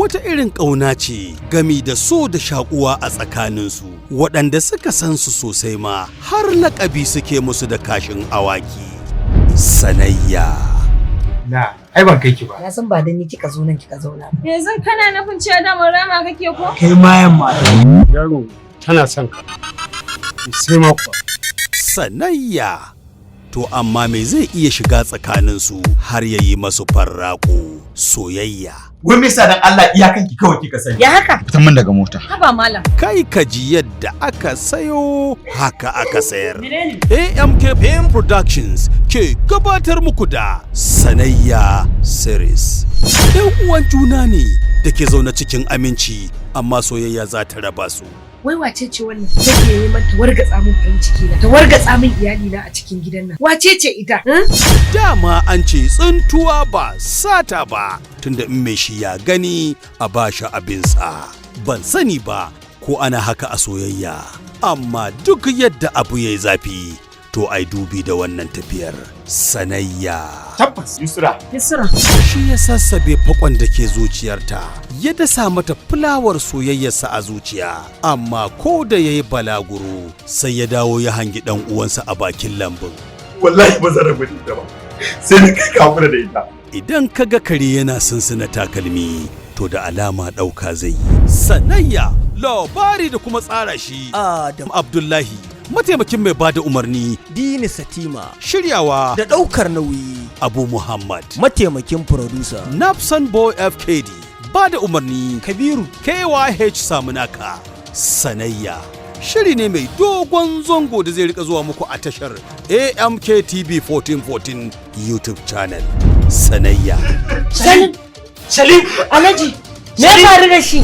wata irin ƙauna ce gami da so da shakuwa a tsakaninsu, waɗanda suka san su sosai ma har laƙabi suke musu da kashin awaki. Sanayya. Na, ai ban kai ki ba. Na san ba da ni kika zo nan kika zauna ba. Yanzu kana nufin cewa da mun rama kake ko? Kai mayan mata. Yaro tana son ka. Sai ma kuwa. Sanayya. To amma me zai iya shiga tsakaninsu har ya yi masu farraƙo soyayya? Wai me yasa dan Allah iyakanki kawai kika sani? Ya haka? Fitan min daga mota. Haba malam. Kai ka ji yadda aka sayo haka aka sayar. Menene? AMK Film Productions ke gabatar muku da Sanayya Series. Ɗan uwan juna ne da ke zaune cikin aminci amma soyayya za ta raba su. Wai wace ce wannan take neman ta wargatsa min farin ciki na, ta wargatsa min iyali na a cikin gidan nan? Wace ce ita? Dama an ce tsintuwa ba sata ba, tunda in mai shi ya gani a bashi abinsa. Ban sani ba ko ana haka a soyayya, amma duk yadda abu yayi zafi to ai dubi da wannan tafiyar Sanayya. Tabbas Yusra. Shi ya sassabe fakon da ke zuciyarta, ya dasa mata fulawar soyayyarsa a zuciya, amma ko da yayi balaguro sai ya dawo ya hangi dan uwansa a bakin lambun. Wallahi ba zan rabu da ita ba. Sai ni kai ka da ita. Idan kaga kare yana sunsuna takalmi, to da alama ɗauka zai yi. Sanayya, labari da kuma tsara shi Adam Abdullahi, mataimakin mai bada umarni Dini Satima, shiryawa da ɗaukar nauyi Abu Muhammad, mataimakin producer Nafsan Boy FKD, bada umarni Kabiru KYH Samunaka. Sanayya shiri ne mai dogon zango da zai rika zuwa muku a tashar AMK TV 1414 YouTube channel. Sanayya. Salim, Salim, Alhaji, me ya faru da shi?